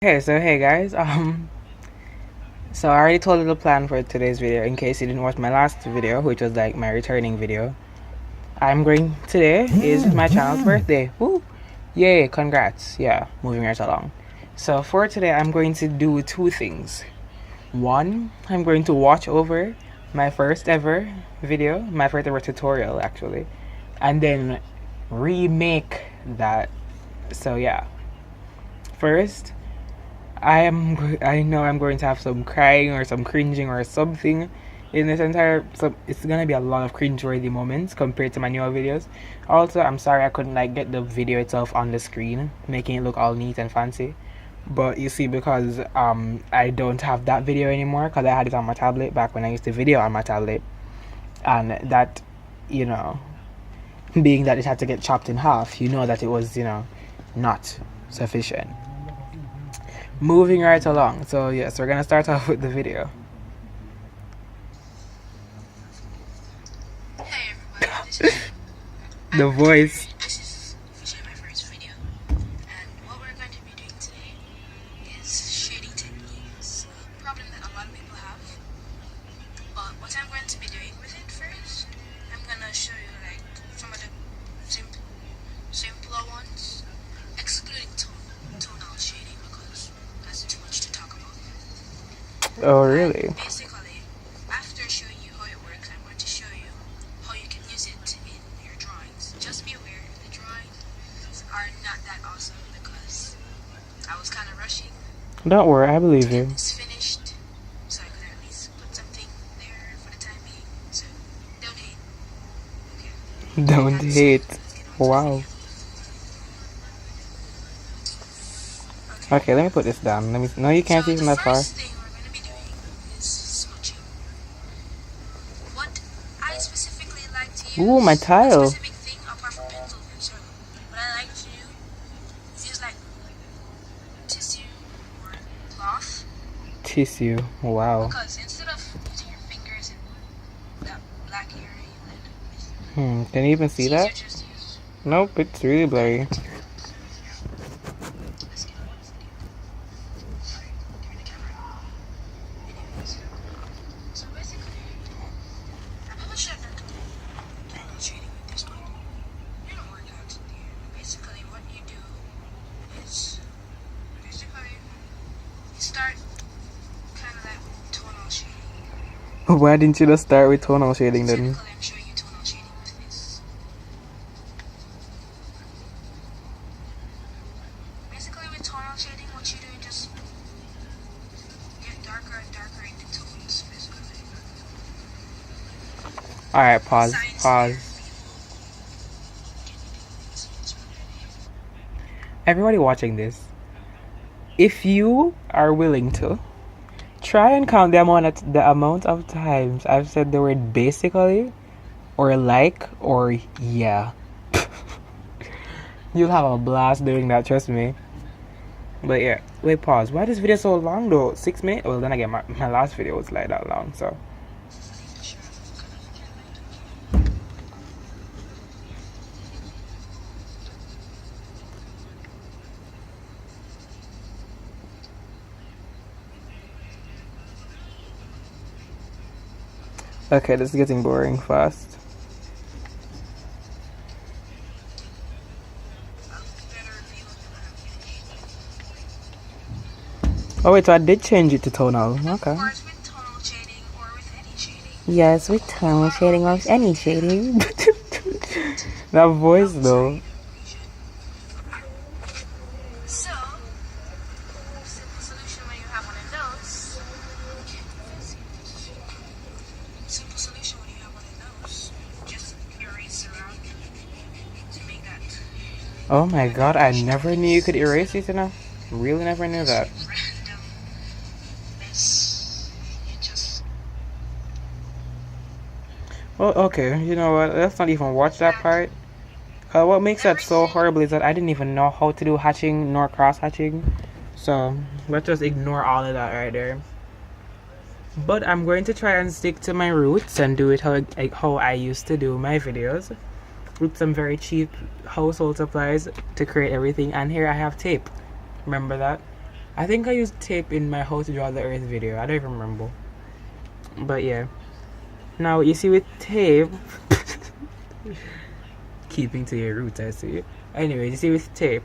Okay, so hey guys, so I already told you the plan for today's video in case you didn't watch my last video, which was like my returning video. Today is my child's birthday. Woo! Yay, congrats. Yeah, moving right along. So for today, I'm going to do two things. One, I'm going to watch over my first ever video, my first ever tutorial actually, and then remake that. So yeah, first, I know I'm going to have some crying or some cringing or something in this entire. So it's gonna be a lot of cringe-worthy moments compared to my newer videos. Also, I'm sorry I couldn't like get the video itself on the screen, making it look all neat and fancy. But you see, because I don't have that video anymore because I had it on my tablet back when I used to video on my tablet, and that, you know, being that it had to get chopped in half, you know that it was not sufficient. Moving right along. So yes, we're gonna start off with the video. Hey everybody, this is The voice. this is officially my first video, and what we're going to be doing today is shading techniques, a problem that a lot of people have. But what I'm going to be doing with it first, I'm gonna show you like some of the simpler ones, excluding tonal shading because that's too much to talk about. Oh really? Basically, after showing you how it works, I'm going to show you how you can use it in your drawings. Just be aware, the drawings are not that awesome because I was kind of rushing Don't worry, I believe to get you. this finished, so I could at least put something there for the time being. So don't hate. Okay. Don't That's hate. Let's get on to the Wow. video. Okay. Okay, let me put this down. Let me. No, you can't So see the from that far. first thing we're going to be doing is smudging. What I specifically like to use, Ooh, my a tile. specific thing apart from pencil and circle. What I like to do is use like tissue or cloth Tissue. Wow. because instead of using your fingers in that black area, then Can you even see it's easier that? just to use. Nope, it's really blurry. Let's get on with the video. Sorry, turn the camera. Anyways, so basically, I probably should have done tonal shading with this one. You don't work out there. Basically, what you do is you start kind of like tonal shading. Why didn't you just start with tonal shading then? Specifically, I'm showing you tonal shading with this. Basically, with tonal shading, what you do is just get darker and darker in the tones, basically. Alright, pause. Science Pause. Everybody watching this, if you are willing to, try and count the amount of times I've said the word basically, or like, or yeah. You'll have a blast doing that, trust me. But yeah, wait, pause. Why is this video so long though? 6 minutes? Well, then again, my last video was like that long, so. Okay, this is getting boring fast. Oh wait, so I did change it to tonal. Okay. Of course, with tonal shading or with any shading. Yes, with tonal shading or any shading. That voice though. So, simple solution when you have one of those. Simple solution when you have one of those. Just erase around to make that. Oh my god, I never knew you could erase these enough. Really never knew that. Random mess. You just. Well, okay, you know what? Let's not even watch that part. What makes that so horrible is that I didn't even know how to do hatching nor cross hatching. So let's just ignore all of that right there. But I'm going to try and stick to my roots and do it how I used to do my videos, with some very cheap household supplies to create everything. And here I have tape. Remember that? I think I used tape in my How to Draw the Earth video. I don't even remember. But yeah. Now you see with tape, keeping to your roots, I see. Anyways, you see with tape,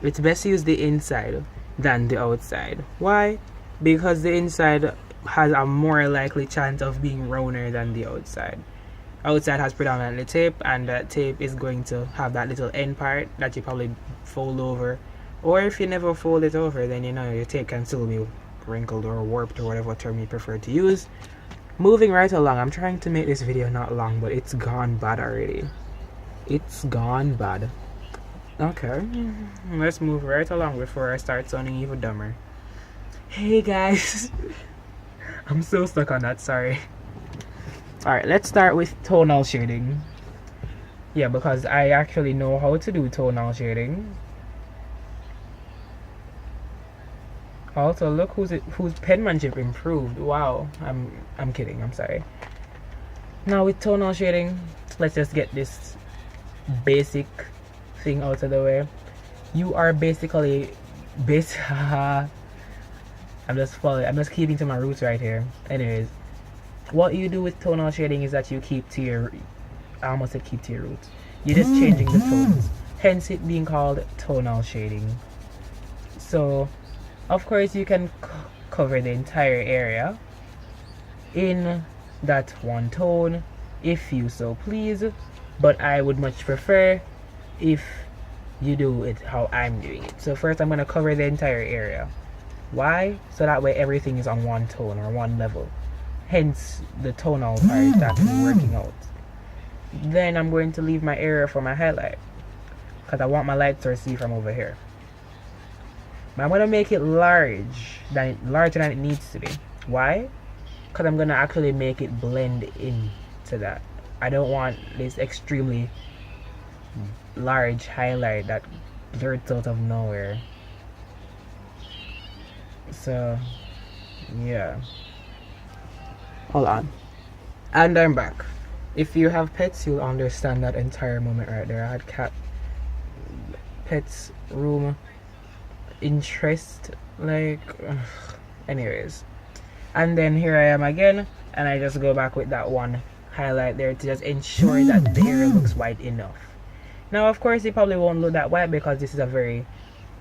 it's best to use the inside than the outside. Why? Because the inside has a more likely chance of being rounder than the outside. Outside has predominantly tape, and that tape is going to have that little end part that you probably fold over. Or if you never fold it over, then you know your tape can still be wrinkled or warped or whatever term you prefer to use. Moving right along, I'm trying to make this video not long, but it's gone bad already. It's gone bad. Okay, let's move right along before I start sounding even dumber. Hey guys, I'm so stuck on that, sorry. Alright, let's start with tonal shading. Yeah, because I actually know how to do tonal shading. Also, look whose penmanship improved. Wow, I'm kidding, I'm sorry. Now with tonal shading, let's just get this basic thing out of the way. You are basically I'm just keeping to my roots right here. Anyways, what you do with tonal shading is that you keep to your I almost said keep to your roots. You're just changing the tones. Hence it being called tonal shading. So of course you can cover the entire area in that one tone if you so please, but I would much prefer if you do it how I'm doing it. So first I'm going to cover the entire area. Why? So that way everything is on one tone or one level. Hence the tonal part is actually working out. Then I'm going to leave my area for my highlight, because I want my light source to see from over here. But I'm going to make it larger than it needs to be. Why? Because I'm going to actually make it blend into that. I don't want this extremely large highlight that blurts out of nowhere. So, yeah. Hold on. And I'm back. If you have pets, you'll understand that entire moment right there. I had cat, pets, room, interest, like, anyways. And then here I am again, and I just go back with that one highlight there to just ensure that the area looks white enough. Now of course it probably won't look that white because this is a very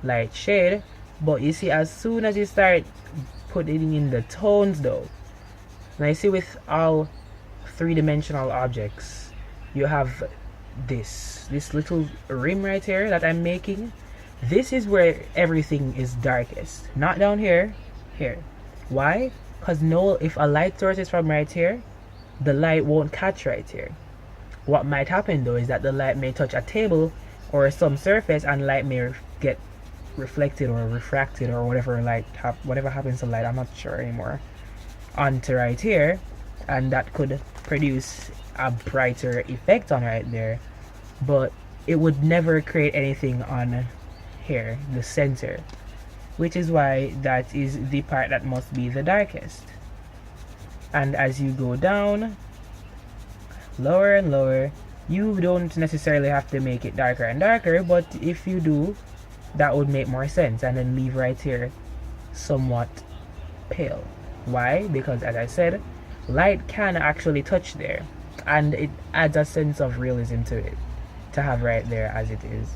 light shade, but you see as soon as you start putting in the tones though, now you see with all three-dimensional objects you have this little rim right here that I'm making. This is where everything is darkest, not down here. Why? Because if a light source is from right here, the light won't catch right here. What might happen though is that the light may touch a table or some surface, and light may get reflected or refracted or whatever whatever happens to light, I'm not sure anymore, onto right here, and that could produce a brighter effect on right there, but it would never create anything on here, the center, which is why that is the part that must be the darkest. And as you go down lower and lower, you don't necessarily have to make it darker and darker, but if you do, that would make more sense, and then leave right here somewhat pale. Why? Because as I said, light can actually touch there, and it adds a sense of realism to it to have right there as it is.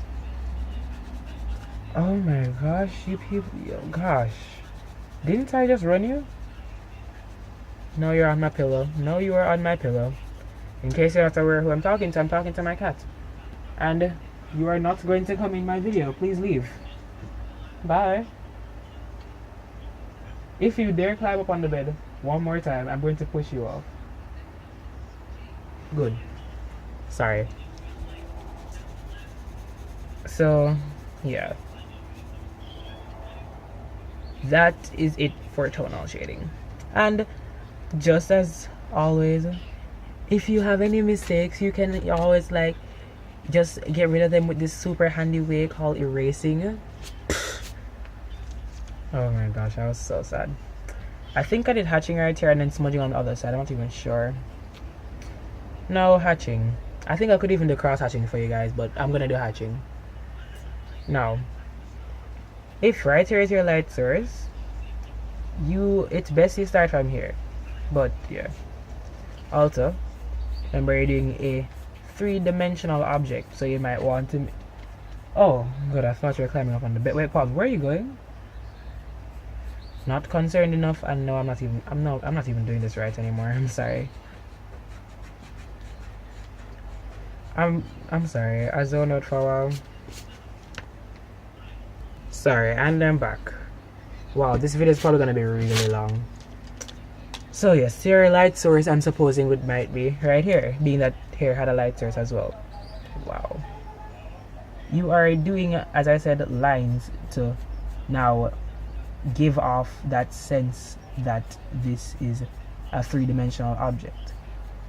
Oh my gosh, you people, gosh, didn't I just run you? No, you're on my pillow. No, you are on my pillow. In case you're not aware who I'm talking to my cat. And you are not going to come in my video. Please leave. Bye. If you dare climb up on the bed one more time, I'm going to push you off. Good. Sorry. So, yeah. That is it for tonal shading. And just as always, if you have any mistakes, you can always just get rid of them with this super handy way called erasing. Oh my gosh, I was so sad. I think I did hatching right here and then smudging on the other side. I'm not even sure. No, hatching. I think I could even do cross hatching for you guys, but I'm gonna do hatching. Now, If right here is your light source, it's best you start from here. But yeah. Also, remember you're doing a three-dimensional object, so you might want to. Oh, good! I thought you were climbing up on the bed. Wait, pause. Where are you going? Not concerned enough, and no, I'm not even doing this right anymore. I'm sorry. I'm sorry. I zoned out for a while. Sorry, and I'm back. Wow, this video is probably gonna be really long. So yes, your light source I'm supposing might be right here, being that here had a light source as well. Wow. You are doing, as I said, lines to now give off that sense that this is a three-dimensional object.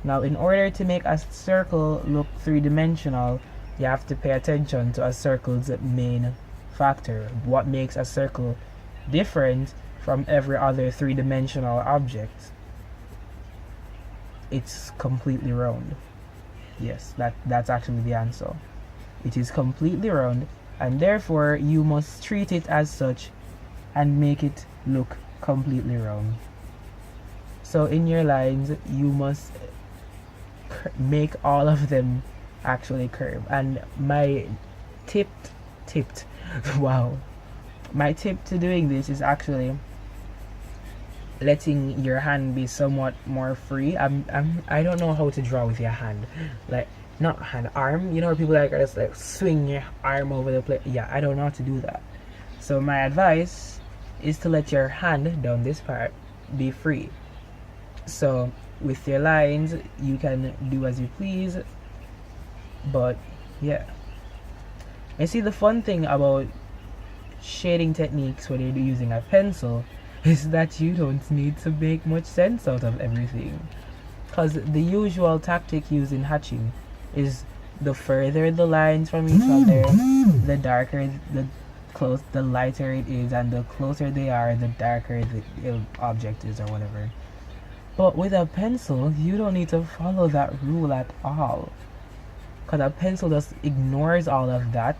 Now, in order to make a circle look three-dimensional, you have to pay attention to a circle's main factor. What makes a circle different from every other three-dimensional object? It's completely round. Yes, that's actually the answer. It is completely round, and therefore you must treat it as such and make it look completely round. So in your lines, you must make all of them actually curve. And my tipped wow, my tip to doing this is actually letting your hand be somewhat more free. I don't know how to draw with your hand, like not hand, arm. You know, people like just like swing your arm over the place. Yeah, I don't know how to do that. So my advice is to let your hand down this part be free. So with your lines, you can do as you please. But yeah, and see, the fun thing about shading techniques when you're using a pencil is that you don't need to make much sense out of everything, because the usual tactic used in hatching is the further the lines from each other, the darker the lighter it is, and the closer they are, the darker the object is, or whatever. But with a pencil, you don't need to follow that rule at all, because a pencil just ignores all of that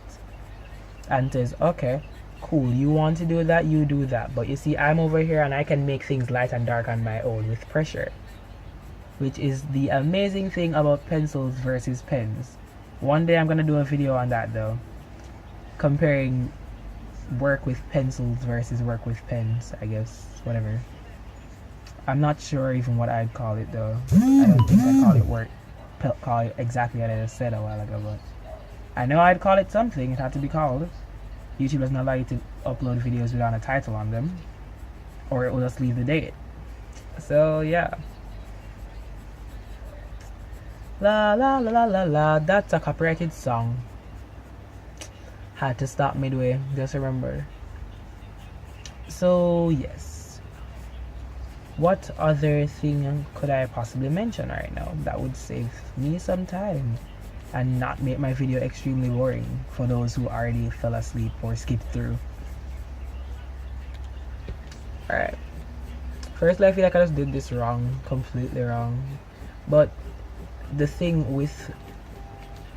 and says, okay, cool, you want to do that, you do that. But you see, I'm over here and I can make things light and dark on my own with pressure, which is the amazing thing about pencils versus pens. One day I'm gonna do a video on that though, comparing work with pencils versus work with pens, I guess, whatever. I'm not sure even what I'd call it though. I don't think I'd call it exactly what I just said a while ago, but I know I'd call it something. It had to be called. YouTube doesn't allow you to upload videos without a title on them, or it will just leave the date. So yeah. La la la la la la. That's a copyrighted song. Had to stop midway. Just remember. So yes. What other thing could I possibly mention right now that would save me some time and not make my video extremely boring for those who already fell asleep or skipped through? Alright. Firstly, I feel like I just did this wrong, completely wrong. But the thing with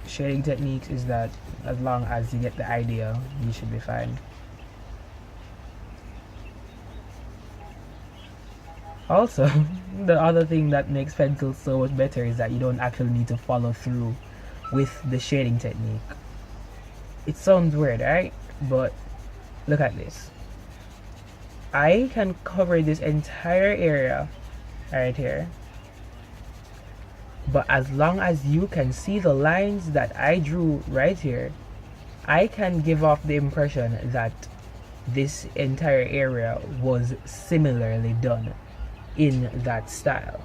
shading techniques is that as long as you get the idea, you should be fine. Also, the other thing that makes pencils so much better is that you don't actually need to follow through with the shading technique. It sounds weird, right? But look at this. I can cover this entire area right here, but as long as you can see the lines that I drew right here, I can give off the impression that this entire area was similarly done in that style,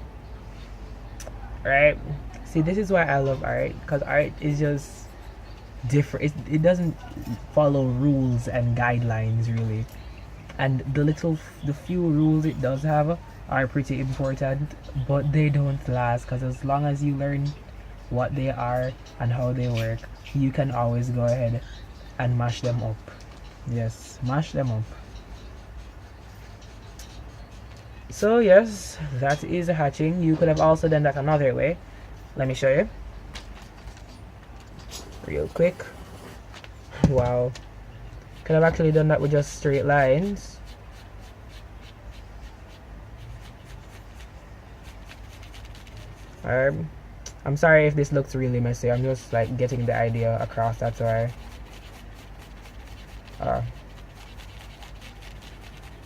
right? See, this is why I love art, because art is just different. It doesn't follow rules and guidelines really, and the few rules it does have are pretty important, but they don't last, because as long as you learn what they are and how they work, you can always go ahead and mash them up. Yes, mash them up. So yes, that is hatching. You could have also done that another way. Let me show you real quick. Wow, Could have actually done that with just straight lines. I'm sorry if this looks really messy. I'm just like getting the idea across, that's why.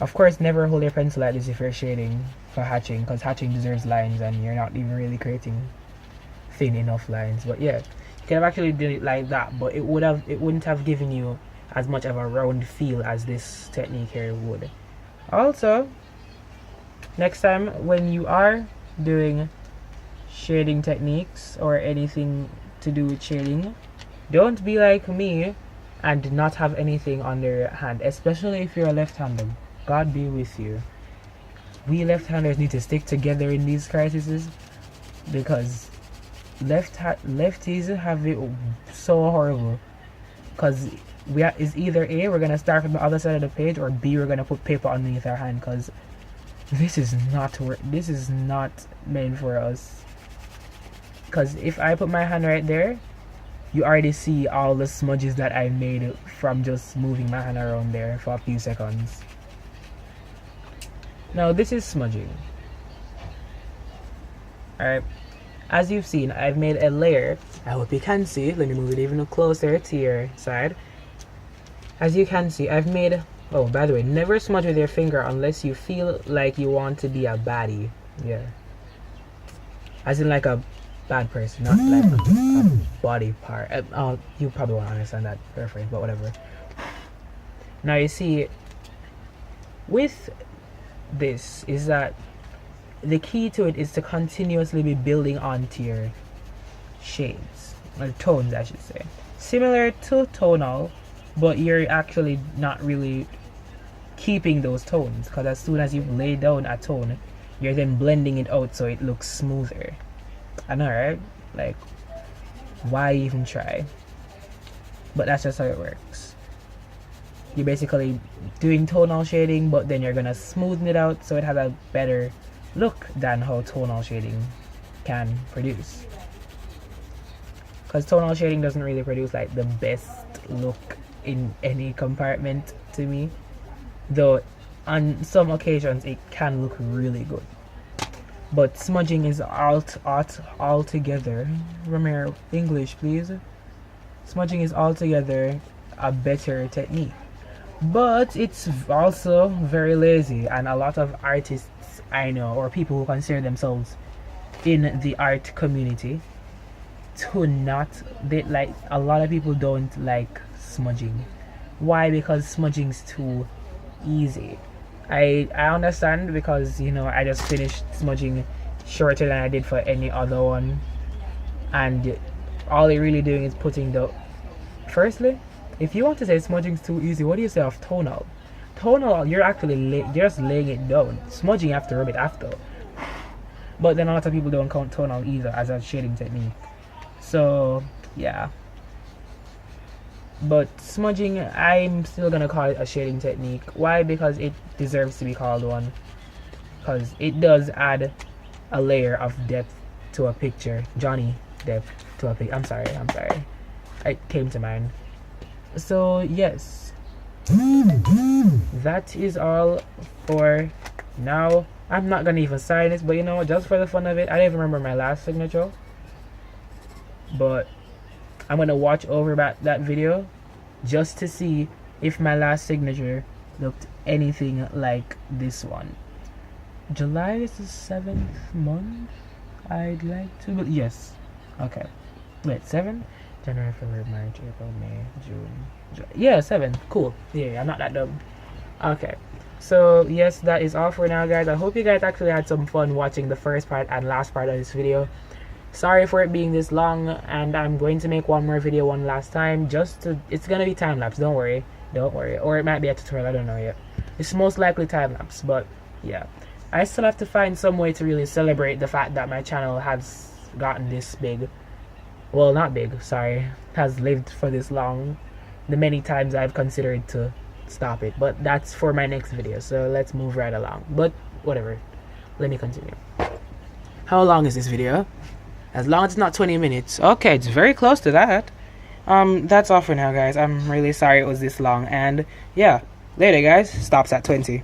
Of course, never hold your pencil like this if you're shading for hatching, because hatching deserves lines and you're not even really creating thin enough lines. But yeah, you could have actually done it like that, but it wouldn't have given you as much of a round feel as this technique here would. Also, next time when you are doing shading techniques or anything to do with shading, don't be like me and not have anything on your hand, especially if you're a left-hander. God be with you. We left-handers need to stick together in these crises, because lefties have it so horrible, because it's either A, we're gonna start from the other side of the page, or B, we're gonna put paper underneath our hand, because this is not meant for us. Because if I put my hand right there, you already see all the smudges that I made from just moving my hand around there for a few seconds. Now this is smudging. Alright, as you've seen, I've made a layer. I hope you can see. Let me move it even closer to your side. As you can see, I've made... Oh, by the way, never smudge with your finger unless you feel like you want to be a baddie. Yeah. As in like a bad person, not like a body part. You probably won't understand that reference, but whatever. Now you see, with this is that the key to it is to continuously be building onto your shades, or tones I should say. Similar to tonal, but you're actually not really keeping those tones, because as soon as you lay down a tone, you're then blending it out so it looks smoother. I know, right? Like, why even try? But that's just how it works. You're basically doing tonal shading, but then you're gonna smoothen it out so it has a better look than how tonal shading can produce. Because tonal shading doesn't really produce like the best look in any compartment to me, though on some occasions it can look really good. But smudging is altogether, Romero, English please. Smudging is altogether a better technique. But it's also very lazy, and a lot of artists I know, or people who consider themselves in the art community, a lot of people don't like smudging. Why? Because smudging's too easy. I understand, because you know, I just finished smudging shorter than I did for any other one, and all you're really doing is putting the... Firstly, if you want to say smudging's too easy, what do you say of tonal? Tonal, you're actually just laying it down. Smudging, you have to rub it after. But then a lot of people don't count tonal either as a shading technique. So yeah. But smudging, I'm still gonna call it a shading technique. Why? Because it deserves to be called one. Because it does add a layer of depth to a picture. Johnny depth to a picture. I'm sorry. It came to mind. So yes, that is all for now. I'm not gonna even sign this, but you know, just for the fun of it, I don't even remember my last signature. But I'm gonna watch over that video just to see if my last signature looked anything like this one. July is the 7th month. I'd like to, but yes. Okay. Wait, 7? January, February, March, April, May, June. Yeah, 7. Cool. Yeah, I'm not that dumb. Okay. So yes, that is all for now, guys. I hope you guys actually had some fun watching the first part and last part of this video. Sorry for it being this long, and I'm going to make one more video one last time, it's gonna be time-lapse, don't worry, or it might be a tutorial, I don't know yet. It's most likely time-lapse, but yeah, I still have to find some way to really celebrate the fact that my channel has gotten this big. Well, not big, sorry, has lived for this long, the many times I've considered to stop it, but that's for my next video, so let's move right along. But whatever, let me continue. How long is this video? As long as it's not 20 minutes. Okay, it's very close to that. That's all for now, guys. I'm really sorry it was this long, and yeah, later, guys. Stops at 20.